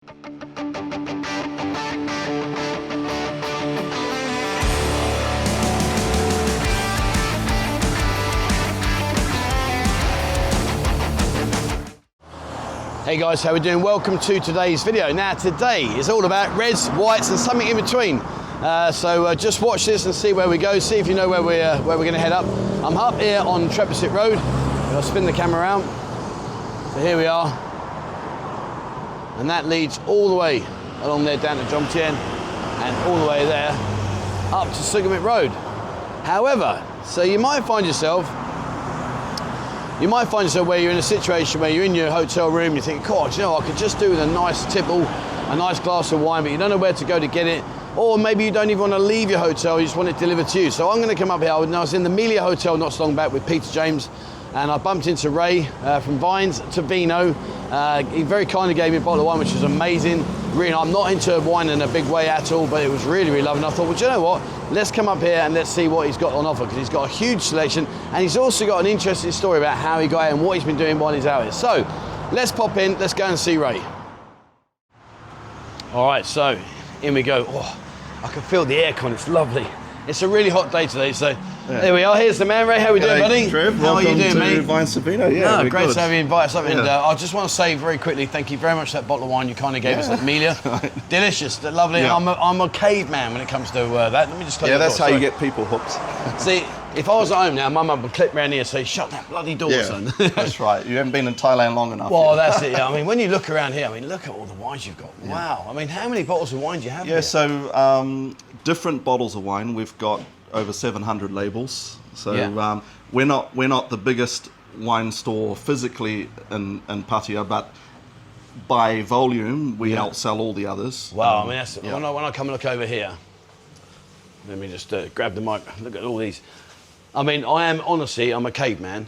Hey guys, how we doing? Welcome to today's video. Now today is all about reds, whites and something in between. So just watch this and see where we go, see if you know where we're going to head up. I'm up here on Trepisit Road. I'll spin the camera around. So here we are. And that leads all the way along there down to Jomtien and all the way there up to Sukhumvit Road. However, so you might find yourself where you're in a situation where you're in your hotel room, you think, God, you know, I could just do with a nice tipple, a nice glass of wine, but you don't know where to go to get it. Or maybe you don't even want to leave your hotel, you just want it delivered to you. So I'm going to come up here. I was in the Melia Hotel not so long back with Peter James, and I bumped into Ray from Vines to Vino. He very kindly gave me a bottle of wine, which was amazing. Really, I'm not into wine in a big way at all, but it was really, really lovely. And I thought, well, do you know what? Let's come up here and let's see what he's got on offer, because he's got a huge selection, and he's also got an interesting story about how he got out and what he's been doing while he's out here. So let's pop in, let's go and see Ray. All right, so in we go. Oh, I can feel the aircon, it's lovely. It's a really hot day today, so there we are. Here's the man, Ray. How are we doing, buddy? Trev, how are you doing, mate? Vines to Vino. Yeah, great good. to have you invite us up. And Yeah. I just want to say very quickly, thank you very much for that bottle of wine you kindly gave us at Melia. Right. Delicious, lovely. Yeah. I'm a caveman when it comes to that. Let me just close Yeah, the that's door. how Sorry. you get people hooked. See, if I was at home now, my mum would clip round here and say, shut that bloody door, son. That's right. You haven't been in Thailand long enough. Well, yet. that's it, yeah. I mean, when you look around here, I mean, look at all the wines you've got. Yeah. Wow. I mean, how many bottles of wine do you have Yeah, here? so different bottles of wine. We've got over 700 labels. So Yeah. we're not the biggest wine store physically in Pattaya, but by volume, we outsell all the others. Wow, I mean, that's, when I come and look over here, let me just grab the mic, look at all these. I mean, I'm a caveman.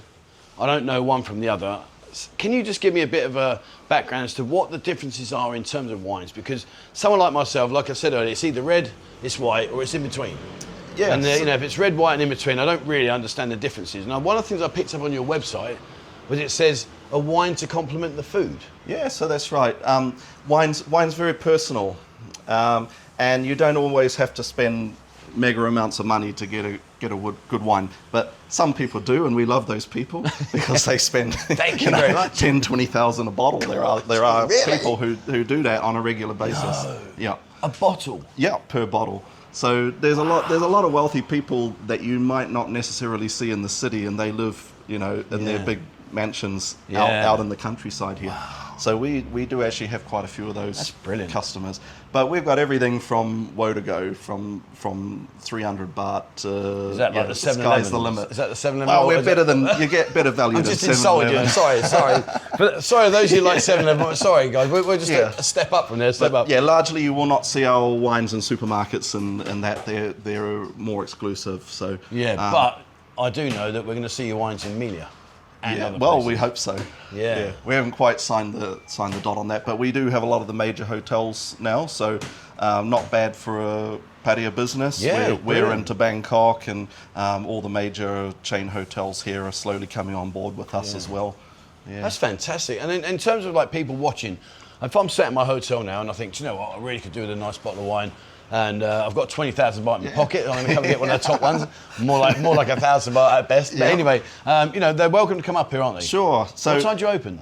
I don't know one from the other. Can you just give me a bit of a background as to what the differences are in terms of wines? Because someone like myself, like I said earlier, it's either red, it's white, or it's in between. Yeah. And you know, if it's red, white, and in between, I don't really understand the differences. Now, one of the things I picked up on your website was it says a wine to complement the food. Yeah, so that's right. Wine's very personal, and you don't always have to spend mega amounts of money to get a good wine. But some people do, and we love those people because they spend very much. 10, 20,000 a bottle. There are Really? people who do that on a regular basis. No. Yeah. A bottle. Yeah, per bottle. So there's a lot of wealthy people that you might not necessarily see in the city, and they live, you know, in their big mansions out in the countryside here. Wow. So we do actually have quite a few of those That's brilliant. customers. But we've got everything from woe to go, from 300 baht to Is that like the 7-Eleven? sky's the limit. Is that the 7-Eleven? Well, we're better than, you get better value I'm than just insulted you. Sorry. But sorry, those of you like 7-Eleven. Sorry, guys. We're just a step up from there. Step up. Yeah, largely you will not see our wines in supermarkets and that they're more exclusive. So but I do know that we're going to see your wines in Melia. And well, places. we hope so. Yeah. We haven't quite signed the dot on that, but we do have a lot of the major hotels now, so not bad for a Pattaya business. Yeah, we're into Bangkok, and all the major chain hotels here are slowly coming on board with us as well. Yeah. That's fantastic. And in terms of like people watching, if I'm sat in my hotel now and I think, do you know what, I really could do with a nice bottle of wine, and I've got 20,000 baht in my pocket, I'm going to come and get one of the top ones, more like 1,000 baht at best. But anyway, you know, they're welcome to come up here, aren't they? Sure. So what time do you open?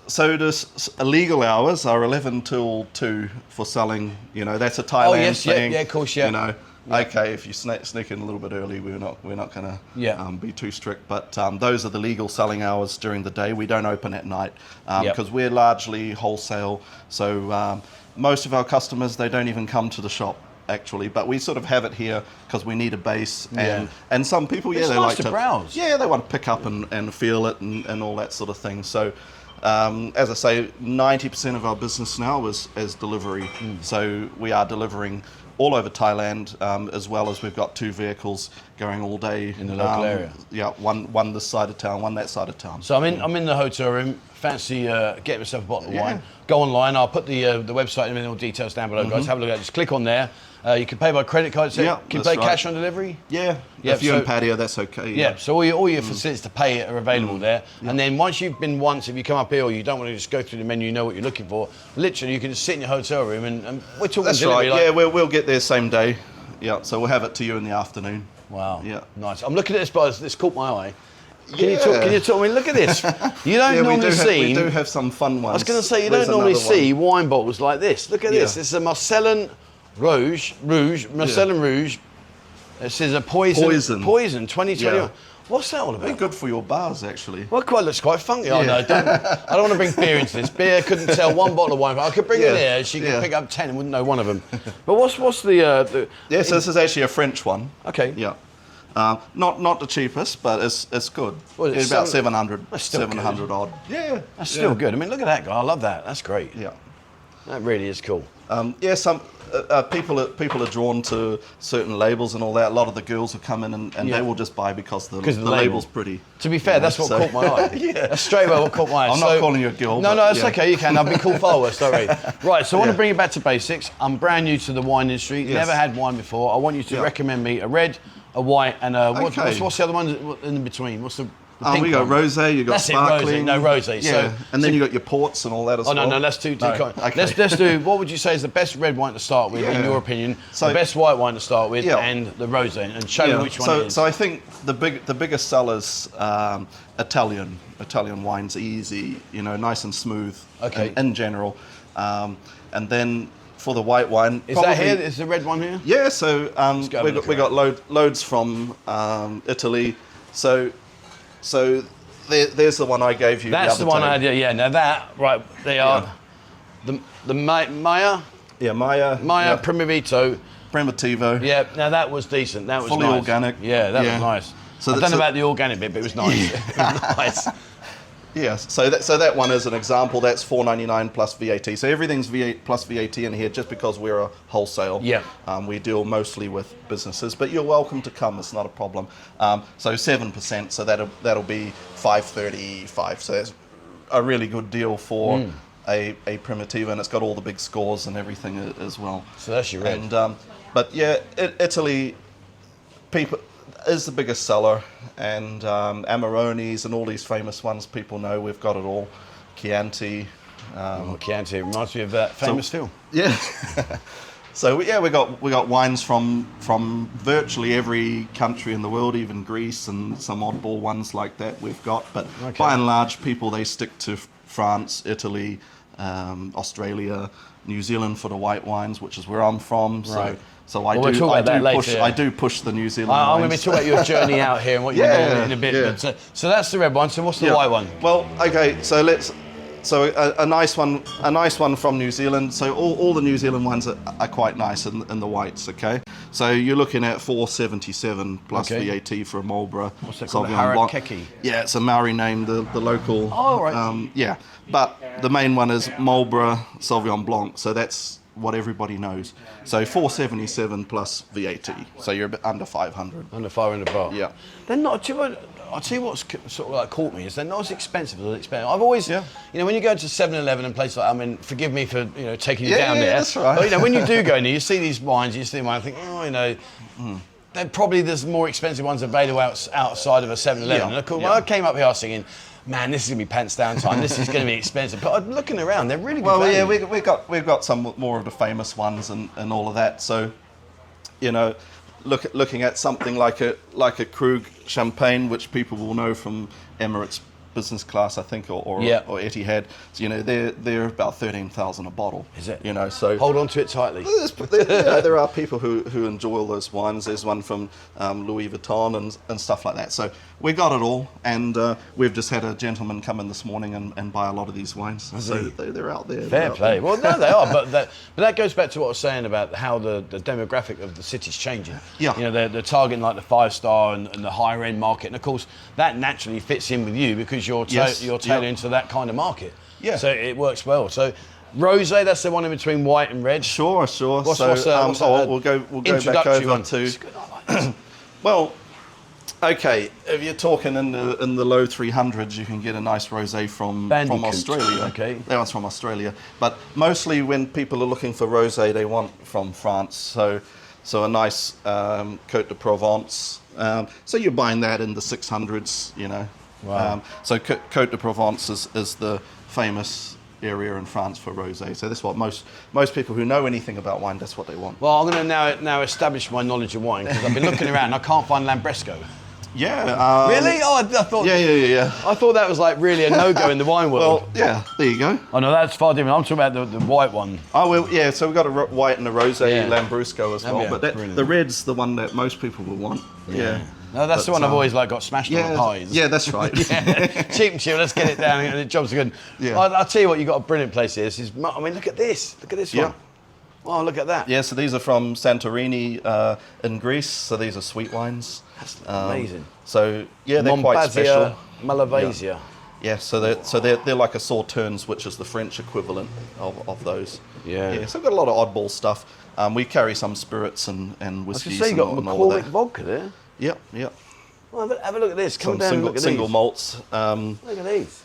So the illegal hours are 11 till 2 for selling. You know, that's a Thailand thing. Yeah, of course, yeah. You know, okay, if you sneak in a little bit early, we're not going to be too strict. But those are the legal selling hours during the day. We don't open at night because we're largely wholesale. So most of our customers, they don't even come to the shop actually, but we sort of have it here because we need a base, and some people, it's they nice like to browse. Yeah, they want to pick up and feel it and all that sort of thing. So. As I say, 90% of our business now is delivery. So we are delivering all over Thailand, as well as we've got 2 vehicles going all day in the local area. Yeah, one this side of town, one that side of town. So I'm in the hotel room. Fancy getting myself a bottle of wine. Go online. I'll put the website and all details down below, guys. Have a look at it. Just click on there. You can pay by credit card. So Yeah, can you that's pay cash on delivery? Yeah. Yeah, If you're in so- Pattaya, that's okay. Yeah, so all your facilities to pay it are available there. And then once you've been once, if you come up here or you don't want to just go through the menu, you know what you're looking for, literally you can just sit in your hotel room and we're talking That's delivery. right. Yeah, we'll get there same day. Yeah, so we'll have it to you in the afternoon. Wow. Yeah. Nice. I'm looking at this, but this caught my eye. Can you talk? I mean, look at this. You don't normally see. We do have some fun ones. I was going to say you There's don't normally another one. see wine bottles like this. Look at this. This is a Marcellin Rouge. Marcellin Rouge. It says a poison 2021. Yeah. What's that all about? Very good for your bars, actually. Well, it looks quite funky. Oh, no, I don't want to bring beer into this. Beer couldn't tell one bottle of wine. I could bring it here. She could pick up 10 and wouldn't know one of them. But what's the... Yeah, so this is actually a French one. Okay. Yeah. Not the cheapest, but it's good. Well, it's about 700. That's still 700 good. odd. Yeah. That's still good. I mean, look at that guy. I love that. That's great. Yeah. That really is cool. Some people are drawn to certain labels and all that. A lot of the girls will come in and they will just buy because the label's pretty. To be fair, that's what caught my eye. That's straight away what caught my eye. I'm not calling you a girl. No, it's okay. You can. I've been called far worse. Don't worry. Right. So I want to bring you back to basics. I'm brand new to the wine industry. Yes. Never had wine before. I want you to recommend me a red, a white, and a what's the other one in between? What's the pink we got one? rosé, you got That's sparkling. it, rosé. No, rosé. Yeah, So, and then you got your ports and all that as well. Oh, no, let's do Okay. let's do, what would you say is the best red wine to start with, in your opinion, the best white wine to start with, and the rosé, and show me which one it is. So I think the biggest sellers, Italian wines, easy, nice and smooth, in general. And then for the white wine... Is that here? Is the red one here? Yeah, so we got loads from Italy. So there's the one I gave you. That's the one day. I had. Yeah. Now that they are the Maya. Yeah, Maya Primavito. Primitivo. Yeah. Now that was decent. That was fully nice. organic. Yeah, that was nice. So I don't know about the organic bit, but it was nice. It was nice. Yeah, so that one is an example. That's $4.99 plus VAT. So everything's plus VAT in here just because we're a wholesale. Yeah. We deal mostly with businesses, but you're welcome to come. It's not a problem. So 7%. So that'll be $5.35. So that's a really good deal for a Primitivo, and it's got all the big scores and everything as well. So that's your red. And but yeah, Italy people is the biggest seller, and Amarones and all these famous ones people know. We've got it all. Chianti. Chianti reminds me of that famous film. Yeah. So yeah, we got wines from virtually every country in the world, even Greece, and some oddball ones like that we've got. But by and large, people they stick to France, Italy, Australia, New Zealand for the white wines, which is where I'm from. Right. So I do push the New Zealand wines. I'm going to be talking about your journey out here and what you're doing in a bit. Yeah. But, so that's the red one. So what's the white one? Well, okay. So a nice one from New Zealand. So all the New Zealand ones are quite nice in the whites. Okay. So you're looking at $4.77 plus VAT for a Marlborough. What's that called? Sauvignon Blanc. Harakeke. Yeah, it's a Maori name. The local. Oh, right. Yeah, but the main one is Marlborough Sauvignon Blanc. So that's what everybody knows. So $4.77 plus VAT. So you're a bit under 500. Under 500 baht. Yeah. They're not. I'll tell you what's sort of like caught me is they're not as expensive as expensive. I've always, when you go to 7-Eleven and places like, I mean, forgive me for taking you down there. That's right. But when you do go in there, you see these wines, you see them, I think, there's more expensive ones available outside of a 7-Eleven. Yeah. And of course, when I came up here, I was thinking, man, this is gonna be pants down time. This is gonna be expensive. But I'm looking around, they're really good value. Yeah, we've got some more of the famous ones and all of that. So, looking at something like a Krug champagne, which people will know from Emirates business class, I think, or Etihad. So, they're about 13,000 a bottle. Is it? So hold on to it tightly. There are people who enjoy all those wines. There's one from Louis Vuitton and stuff like that. So we got it all, and we've just had a gentleman come in this morning and buy a lot of these wines. So they're out there. Fair play. Well, no, they are, but that goes back to what I was saying about how the demographic of the city's changing. Yeah. They're targeting like the 5-star and the higher end market, and of course that naturally fits in with you because you're tailoring to that kind of market. Yeah. So it works well. So rosé, that's the one in between white and red. Sure. We'll go back over to. Well, Okay, if you're talking in the low 300s, you can get a nice rosé from Australia. Okay, that one's from Australia. But mostly when people are looking for rosé, they want from France. So a nice Côte de Provence. So you're buying that in the 600s, you know. Wow. So Côte de Provence is the famous area in France for rosé. So that's what most people who know anything about wine, that's what they want. Well, I'm going to now establish my knowledge of wine, because I've been looking around and I can't find Lambrusco. Yeah. Really? Oh, I thought. Yeah. I thought that was like really a no-go in the wine world. Well, yeah. There you go. Oh no, that's far different. I'm talking about the white one. Oh well, yeah. So we've got a white and a rosé Lambrusco as well. Yeah, but the red's the one that most people will want. Yeah. No, that's the one I've always like got smashed on pies. Yeah, that's right. Cheap and chill. Let's get it down, and the jobs are good. Yeah. I'll tell you what, you got a brilliant place here. I mean, look at this. Look at this one. Oh, look at that. Yeah. So these are from Santorini in Greece. So these are sweet wines. That's amazing. So yeah, they're quite special. Malvasia. Yeah. So they're like a Sauternes, which is the French equivalent of those. Yeah. So we've got a lot of oddball stuff. We carry some spirits and whiskies. I was going to say, you got and all of McCormick that. vodka there. Yep. Well, have a look at this. Come Some down and look at single these. malts. Look at these.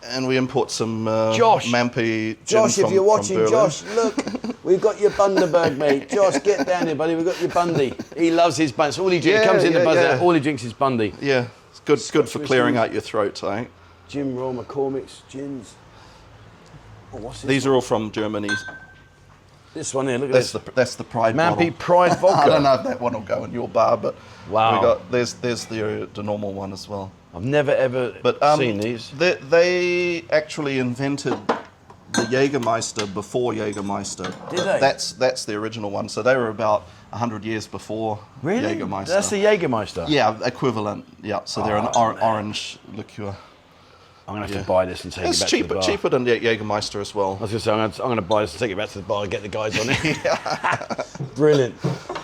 And we import some Josh. Mampi gin Josh, if you're watching, Berlin. Josh, look, we've got your Bundaberg, mate. Josh, get down here, buddy. We've got your Bundy. He loves his Bundy. So all he drinks, comes in the buzzer, all he drinks is Bundy. Yeah, it's good for clearing out your throat, I think. Jim Roll, McCormick's, gins. Oh, what's this? These are all from Germany. This one here, look at this. That's the Pride Mampi bottle. Pride vodka. I don't know if that one will go in your bar, but wow. there's the normal one as well. I've never ever seen these. They actually invented the Jägermeister before Jägermeister. Did they? That's the original one. So they were about 100 years before Jägermeister. That's the Jägermeister? Yeah, equivalent. Yeah, so they're an orange liqueur. I'm going to have to buy this and take it back to the bar. It's cheaper than Jägermeister as well. I was going to say, I'm going to buy this and take it back to the bar and get the guys on it. Brilliant.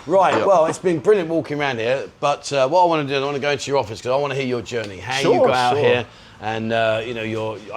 Right, well, it's been brilliant walking around here, but what I want to do, I want to go into your office because I want to hear your journey, how you got out here, and I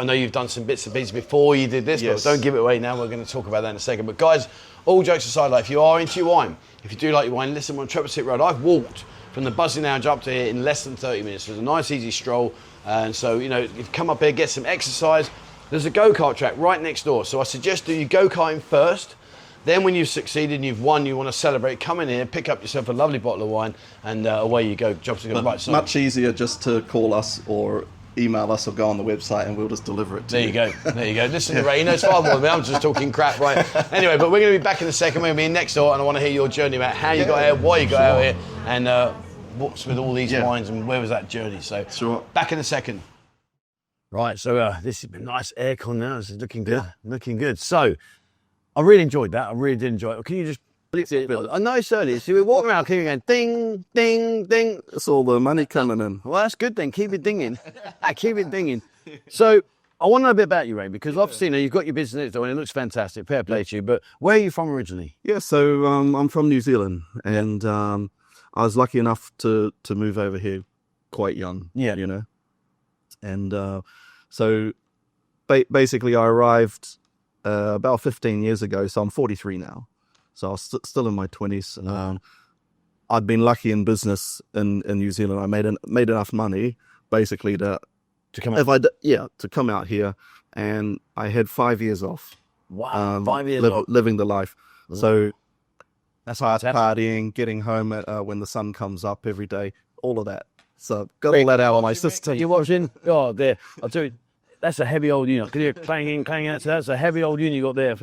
know you've done some bits and pieces before you did this, but don't give it away now. We're going to talk about that in a second. But guys, all jokes aside, like, if you are into your wine, if you do like your wine, listen, on Trevor Sit Road, I've walked from the Buzzing Lounge up to here in less than 30 minutes. It was a nice, easy stroll. And so, if you come up here, get some exercise. There's a go-kart track right next door. So I suggest that you go-karting first. Then when you've succeeded and you've won, you want to celebrate, come in here, pick up yourself a lovely bottle of wine, and away you go. Jobs are good. Right, so much easier just to call us or email us or go on the website and we'll just deliver it to you. There you go. Listen to Ray, he knows far more than me. I'm just talking crap, right? Anyway, but we're going to be back in a second. We're going to be next door, and I want to hear your journey about how you got here, why you got out here, and what's with all these wines and where was that journey. So back in a second. Right, so this has been nice aircon now. This is looking good. Looking good. So I really enjoyed that. I really did enjoy it. Can you just... I know it's early. So we're walking around, keeping going ding, ding, ding. That's all the money coming in. Well, that's good then. Keep it dinging. Keep it dinging. So I want to know a bit about you, Ray, because obviously you've got your business next door and it looks fantastic. Fair play to you. But where are you from originally? Yeah, so I'm from New Zealand, and I was lucky enough to move over here quite young. Yeah. And so basically I arrived about 15 years ago, so I'm 43 now. So I was still in my 20s. I'd been lucky in business in New Zealand. I made enough money basically to come out. To come out here, and I had 5 years off. Wow, 5 years off. Living the life. So that's why I was partying, getting home at, when the sun comes up every day, all of that. So got all that out on my system. You watching? Oh, there. I'll tell you. That's a heavy old unit. You're clanging out. So that's a heavy old unit you got there.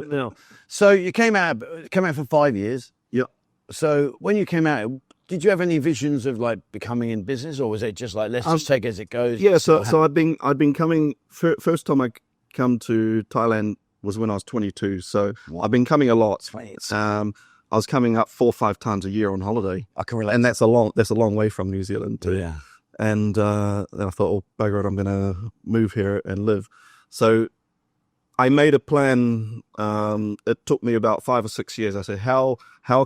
So you came out for 5 years. Yeah. So when you came out, did you have any visions of like becoming in business, or was it just like let's just take it as it goes? Yeah. So I'd been coming. First time I come to Thailand was when I was 22. So I've been coming a lot. I was coming up 4 or 5 times a year on holiday. I can relate. And that's a long way from New Zealand too. Yeah. And then I thought, oh, bugger it, I'm going to move here and live. So I made a plan. It took me about 5 or 6 years. I said, how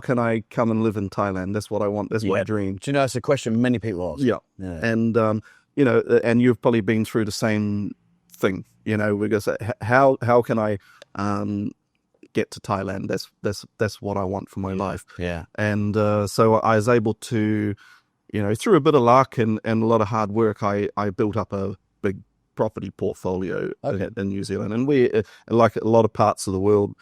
can I come and live in Thailand? That's what I want. That's my dream. Do you know, it's a question many people ask. Yeah. And, and you've probably been through the same thing, because how can I get to Thailand? That's what I want for my life. Yeah. And so I was able to through a bit of luck and a lot of hard work, I built up a big property portfolio in New Zealand. And we, like a lot of parts of the world,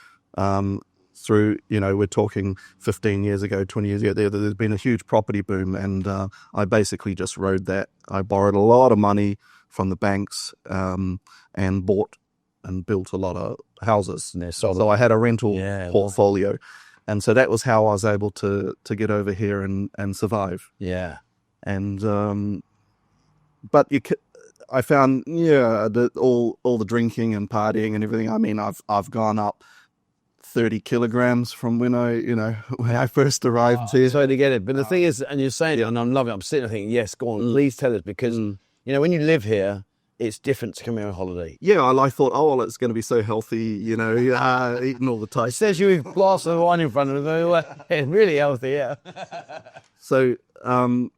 through, we're talking 15 years ago, 20 years ago, there's been a huge property boom. And I basically just rode that. I borrowed a lot of money from the banks and bought and built a lot of houses. So I had a rental portfolio. And so that was how I was able to get over here and survive. Yeah. And but I found all the drinking and partying and everything. I mean, I've gone up 30 kilograms from when I first arrived here. Sorry to get it, but the thing is, and you're saying it, and I'm loving it. I'm sitting there thinking, yes, go on, please tell us, because when you live here, it's different to come here on holiday. Yeah, I thought, it's going to be so healthy, eating all the time. It says you have a glass of wine in front of them. It's really healthy, yeah. So, and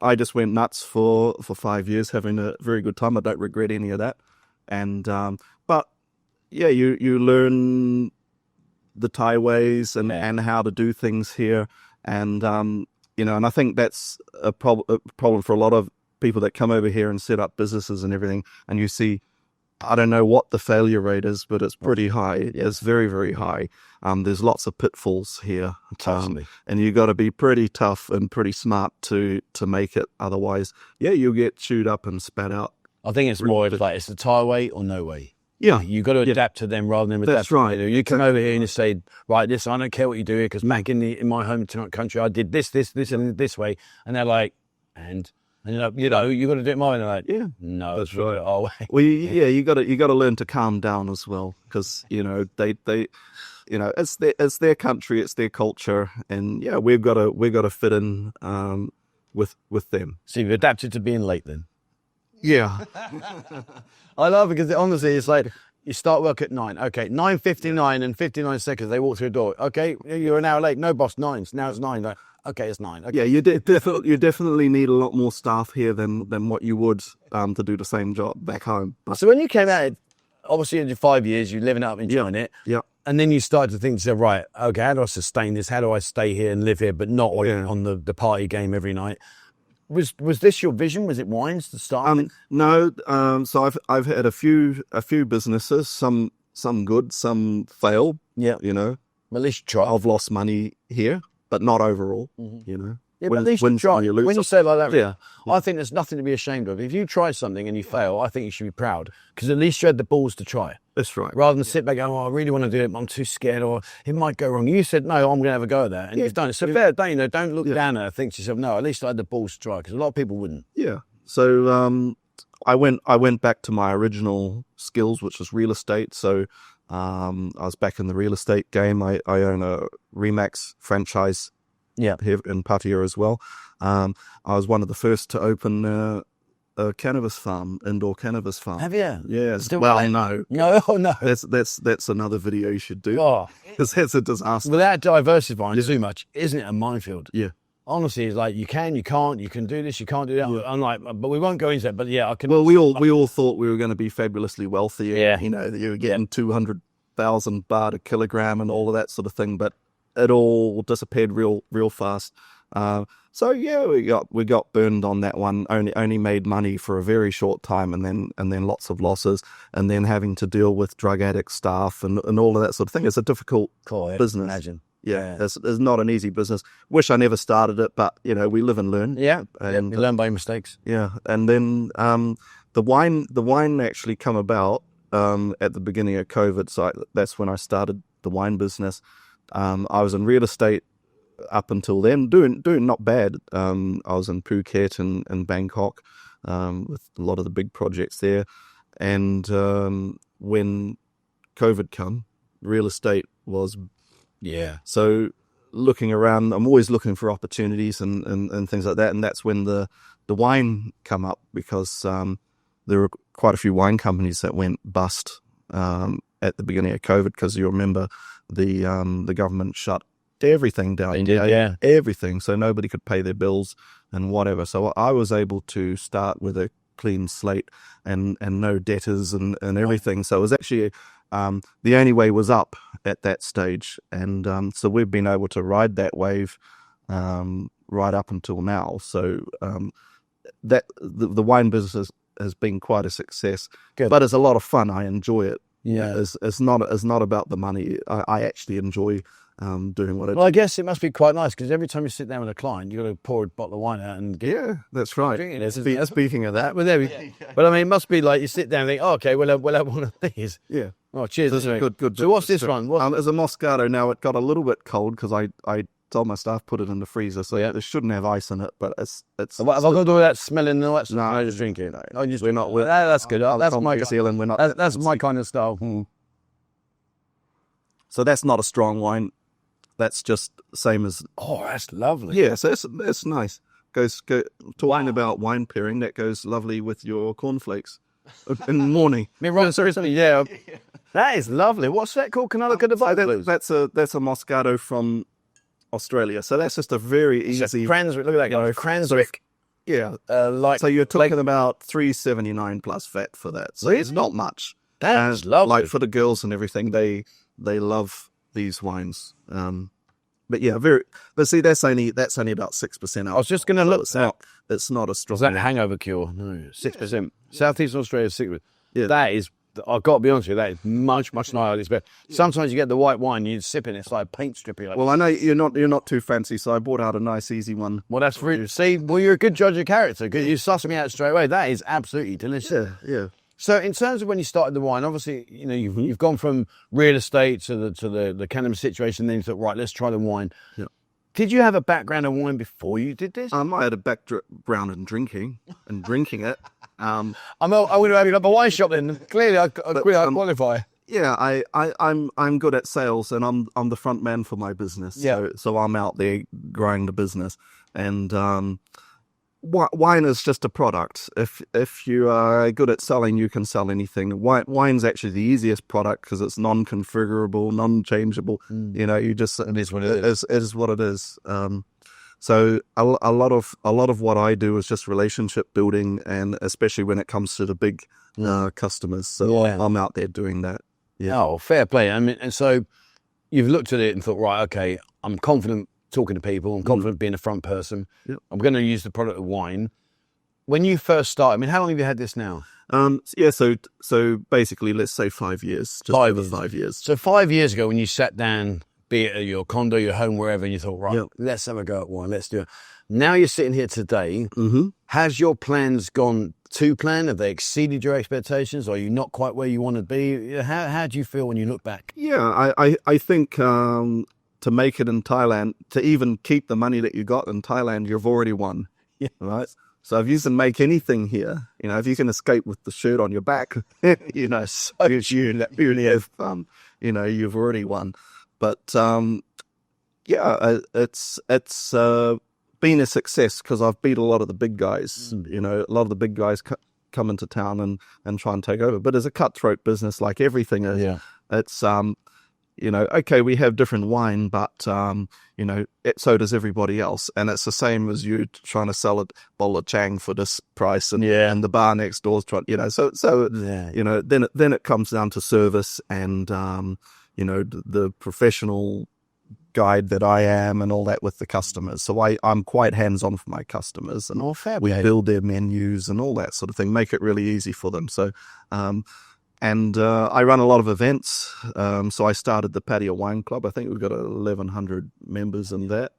I just went nuts for 5 years, having a very good time. I don't regret any of that. And but yeah, you learn the Thai ways and how to do things here, and and I think that's a problem for a lot of people that come over here and set up businesses and everything. And you see, I don't know what the failure rate is, but it's pretty high. It's very, very high. There's lots of pitfalls here. And you got to be pretty tough and pretty smart to make it. Otherwise, you'll get chewed up and spat out. I think it's more like it's the Thai way or no way. Yeah. You got to adapt to them rather than adapt. That's right. You come over here and you say, right, I don't care what you do here, because back in my home country, I did this, and this way. And they're like, and you got to do it my way. And they're like, no, that's right. Our way. Well, you got to learn to calm down as well, because they it's their country, it's their culture, and we've got to fit in with them. So you've adapted to being late then. Yeah. I love it, because honestly, it's like you start work at 9. Okay, 9:59 and 59 seconds, they walk through the door. Okay, you're an hour late. No, boss, 9. Now it's 9. Like, okay, it's 9. Okay. Yeah, you definitely need a lot more staff here than what you would to do the same job back home. So when you came out, obviously in your 5 years, you're living up, enjoying it. Yeah. And then you started to think, right, okay, how do I sustain this? How do I stay here and live here, but not on the party game every night? Was this your vision? Was it wines to start with? No. So I've had a few businesses, some good, some fail. Yeah. Well, at least try. I've lost money here, but not overall. Yeah, but at least you try. When you say it like that, I think there's nothing to be ashamed of. If you try something and you fail, I think you should be proud, because at least you had the balls to try. That's right. Rather than sit back going, I really want to do it, but I'm too scared, or it might go wrong. You said, no, I'm going to have a go at that, and you've done it. So fair, don't look down at it. Think to yourself, no, at least I had the balls to try, because a lot of people wouldn't. Yeah. So I went back to my original skills, which was real estate. So I was back in the real estate game. I own a Remax franchise here in Pattaya as well. I was one of the first to open a cannabis farm, indoor cannabis farm. Have you? Yeah. No. That's another video you should do. Because that's a disaster. Without diversifying too much, isn't it a minefield? Yeah. Honestly, it's like you can't, you can do this, you can't do that. Yeah. I'm like, but we won't go into that. But I can. Well, we all thought we were going to be fabulously wealthy. Yeah. That you were getting 200,000 baht a kilogram and all of that sort of thing, but it all disappeared real fast. So we got burned on that one. Only made money for a very short time, and then lots of losses, and then having to deal with drug addict staff and all of that sort of thing. It's a difficult business. Imagine. Yeah, it's not an easy business. Wish I never started it, but we live and learn. Yeah, and you learn by your mistakes. Yeah, and then the wine actually come about at the beginning of COVID. So that's when I started the wine business. I was in real estate up until then, doing not bad. I was in Phuket and Bangkok with a lot of the big projects there. And when COVID come, real estate was... Yeah. So looking around, I'm always looking for opportunities and things like that. And that's when the wine come up, because there were quite a few wine companies that went bust at the beginning of COVID, because you remember the government shut everything down. They did, everything. So nobody could pay their bills and whatever. So I was able to start with a clean slate and no debtors and everything. So it was actually the only way was up at that stage. And so we've been able to ride that wave right up until now. So that the wine business has been quite a success. Good. But it's a lot of fun. I enjoy it. Yeah. It's not about the money. I actually enjoy doing what I do. Well, I guess it must be quite nice because every time you sit down with a client, you've got to pour a bottle of wine out and Yeah, that's right. drinking it. Speaking of that, Well, there we go. But I mean, it must be like you sit down and think, oh, okay, we'll have one of these. yeah. Oh, cheers. This is good. So what's this one? It's a Moscato. Now, it got a little bit cold because I told my staff put it in the freezer, so it shouldn't have ice in it, but it's. Have I got to do all that smelling and all that stuff? No, I just drink it. we're not. That's good. That's from my New Zealand. We're not. That's my kind of style. So that's not a strong wine. That's just the same as. Oh, that's lovely. Yeah, so it's nice. Talking about wine pairing, that goes lovely with your cornflakes in the morning. Seriously, yeah. That is lovely. What's that called? Can I look at the bottle? That's a Moscato from Australia. So that's just a very easy. Cranswick. Look at that guy. Cranswick. Yeah. So you're talking about $3.79 plus VAT for that. So it's not much. That's lovely. Like for the girls and everything, they love these wines. But yeah, But see, that's only about 6%. I was just going to look. It's not a strong. Is that hangover cure? No, 6%. Southeastern Australia, 6%. Yeah. That is. I've got to be honest with you. That is much nicer than this. But sometimes you get the white wine, you sip it, it's like paint stripping. Well, I know you're not too fancy, so I bought out a nice, easy one. Well, that's for you. See, well, you're a good judge of character because you sussed me out straight away. That is absolutely delicious. Yeah. So, in terms of when you started the wine, obviously, you've gone from real estate to the cannabis situation. Then you thought, right, let's try the wine. Yeah. Did you have a background in wine before you did this? I had a background in drinking it. I would have up a wine shop then. Clearly, I qualify. Yeah, I'm good at sales, and I'm the front man for my business. Yeah. So I'm out there growing the business, and wine is just a product. If you are good at selling, you can sell anything. Wine's actually the easiest product because it's non-configurable, non-changeable. You just it is what it is. It is what it is. So a lot of what I do is just relationship building, and especially when it comes to the big customers. So I'm out there doing that. Yeah. Oh, fair play. I mean, and so you've looked at it and thought, right, okay, I'm confident talking to people. I'm confident being a front person. Yep. I'm going to use the product of wine. When you first started, I mean, how long have you had this now? So basically, let's say 5 years. Just over 5 years. So 5 years ago, when you sat down, be it at your condo, your home, wherever, and you thought, right, let's have a go at wine. Let's do it. Now you're sitting here today. Mm-hmm. Has your plans gone to plan? Have they exceeded your expectations? Are you not quite where you want to be? How do you feel when you look back? Yeah, I think to make it in Thailand, to even keep the money that you got in Thailand, you've already won. Yeah. Right? So if you can make anything here, if you can escape with the shirt on your back, so you have you've already won. But it's been a success because I've beat a lot of the big guys. A lot of the big guys come into town and try and take over. But it's a cutthroat business, like everything is. Yeah. It's okay, we have different wine, but so does everybody else, and it's the same as you trying to sell a bowl of Chang for this price, and the bar next door's trying, then it comes down to service and the professional guide that I am and all that with the customers. So I'm quite hands-on for my customers, and we build their menus and all that sort of thing, make it really easy for them. So I run a lot of events. So I started the Pattaya Wine Club. I think we've got 1,100 members in that.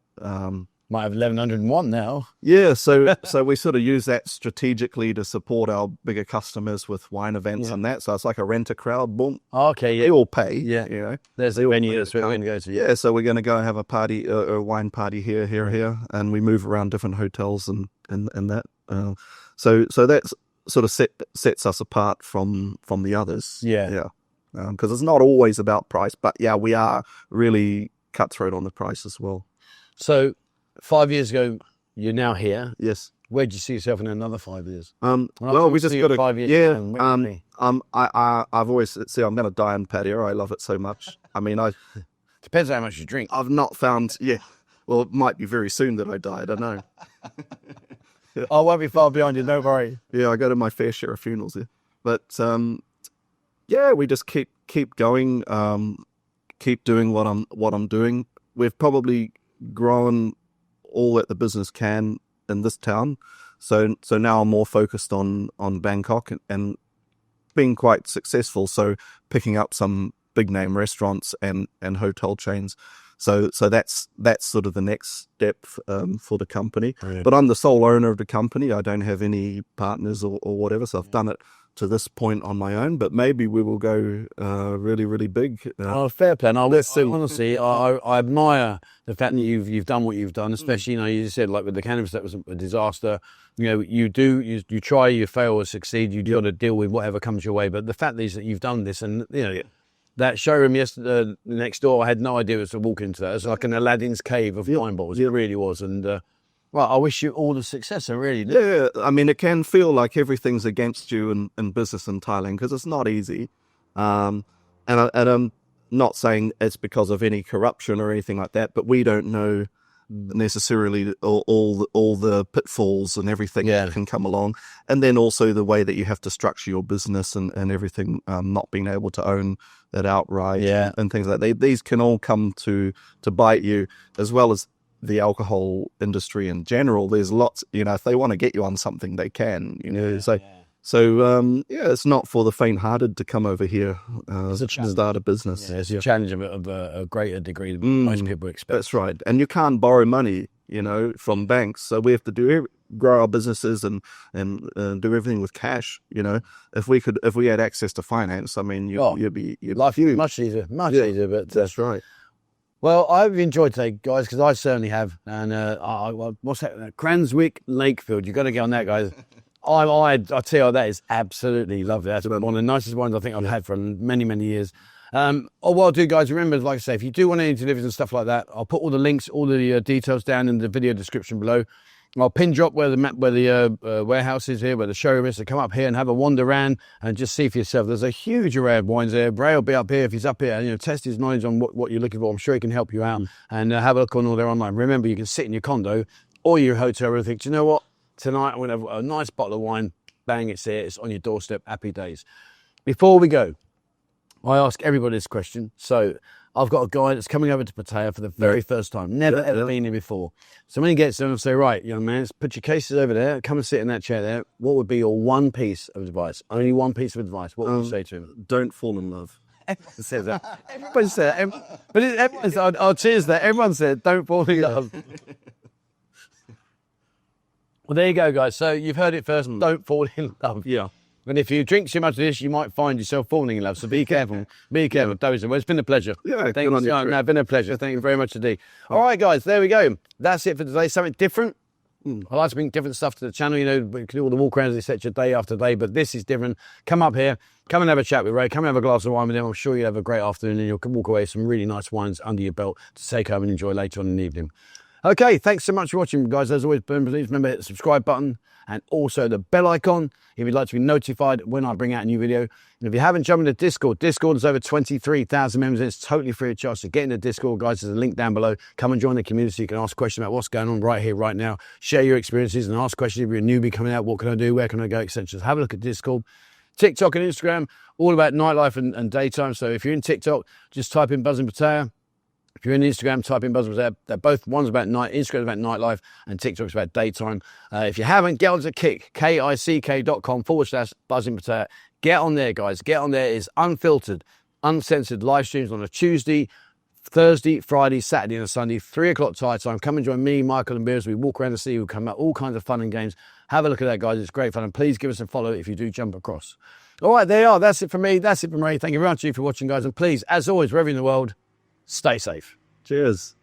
Might have 1,101 now. Yeah, so we sort of use that strategically to support our bigger customers with wine events and that. So it's like a rent-a-crowd, boom. Okay, yeah. They all pay. Yeah. There's the venue that's where we're going to go to. Yeah, so we're going to go have a party, a wine party here, and we move around different hotels and that. So that's sort of sets us apart from the others. Yeah. Because it's not always about price, but we are really cutthroat on the price as well. So 5 years ago, you're now here. Yes. Where do you see yourself in another 5 years? Well, we just got 5 years. I've always I'm going to die in Pattaya. I love it so much. I mean, depends how much you drink. I've not found. Yeah. Well, it might be very soon that I die. I don't know. I won't be far behind you. Don't worry. Yeah, I go to my fair share of funerals here, but we just keep going. Keep doing what I'm doing. We've probably grown all that the business can in this town. So now I'm more focused on Bangkok and being quite successful. So picking up some big name restaurants and hotel chains. So that's sort of the next step for the company. Brilliant. But I'm the sole owner of the company. I don't have any partners or whatever. So I've done it to this point on my own, but maybe we will go really, really big. Fair play. And honestly, I admire the fact that you've done what you've done, especially, you know, you said like with the cannabis, that was a disaster. You know, you try, you fail or succeed, you got to deal with whatever comes your way. But the fact is that you've done this, and, you know, that showroom yesterday next door, I had no idea it was to walk into that. It was like an Aladdin's cave of wine bottles. It really was. And, well, I wish you all the success, I really do. Yeah, I mean, it can feel like everything's against you in business in Thailand because it's not easy. And I'm not saying it's because of any corruption or anything like that, but we don't know necessarily all the pitfalls and everything that can come along. And then also the way that you have to structure your business and everything, not being able to own that outright and things like that. These can all come to bite you, as well as the alcohol industry in general. There's lots, you know, if they want to get you on something, they can, you know. So it's not for the faint-hearted to come over here to start a business. Yeah, it's a challenge of a greater degree than most people expect. That's right. And you can't borrow money, you know, from banks. So we have to grow our businesses and do everything with cash, you know. If we had access to finance, I mean, you'd be life much easier, easier. But that's right. Well, I've enjoyed today, guys, because I certainly have. And what's that? Cranswick Lakefield. You've got to get on that, guys. I tell you, that is absolutely lovely. That's one of the nicest ones I think I've had for many, many years. What I'll do, guys, remember, like I say, if you do want any deliveries and stuff like that, I'll put all the links, all the details down in the video description below. I'll pin drop where the warehouse is here, where the showroom is. So come up here and have a wander around and just see for yourself. There's a huge array of wines there. Ray will be up here if he's up here. You know, test his knowledge on what you're looking for. I'm sure he can help you out. And have a look on all there online. Remember, you can sit in your condo or your hotel room and think, do you know what? Tonight I'm going to have a nice bottle of wine. Bang, it's here. It's on your doorstep. Happy days. Before we go, I ask everybody this question. So I've got a guy that's coming over to Pattaya for the very first time. Never ever been here before. So when he gets there, I'll say, right, young man, put your cases over there. Come and sit in that chair there. What would be your one piece of advice? Only one piece of advice. What would you say to him? Don't fall in love. Everyone says that. Everybody says that. But everyone said, I'll cheers that. Everyone said, don't fall in love. Well, there you go, guys. So you've heard it first. Don't fall in love. Yeah. And if you drink too much of this, you might find yourself falling in love. So be careful. Be careful. Well, it's been a pleasure. Yeah, thank you. No, it's been a pleasure. Thank you very much indeed. All right, guys. There we go. That's it for today. Something different. I like to bring different stuff to the channel. You know, we can do all the walk-arounds, etc., day after day. But this is different. Come up here. Come and have a chat with Ray. Come and have a glass of wine with him. I'm sure you'll have a great afternoon and you'll walk away with some really nice wines under your belt to take home and enjoy later on in the evening. Okay, thanks so much for watching, guys. As always, please remember to hit the subscribe button and also the bell icon if you'd like to be notified when I bring out a new video. And if you haven't jumped into Discord is over 23,000 members. It's totally free of charge. So get into Discord, guys. There's a link down below. Come and join the community so you can ask questions about what's going on right here, right now. Share your experiences and ask questions if you're a newbie coming out. What can I do? Where can I go? Etc. Have a look at Discord. TikTok and Instagram, all about nightlife and daytime. So if you're in TikTok, just type in Buzzing Pattaya. If you're in Instagram, type in Buzzing Pattaya. They're both, one's about Instagram's about nightlife and TikTok's about daytime. If you haven't, get onto kick.com/Buzzing Pattaya. Get on there, guys. Get on there. It's unfiltered, uncensored live streams on a Tuesday, Thursday, Friday, Saturday and a Sunday, 3 o'clock Thai time. Come and join me, Michael and Beers. We walk around the city. We come out, all kinds of fun and games. Have a look at that, guys. It's great fun. And please give us a follow if you do jump across. All right, there you are. That's it from me. That's it from Ray. Thank you very much for watching, guys. And please, as always, wherever in the world, stay safe. Cheers.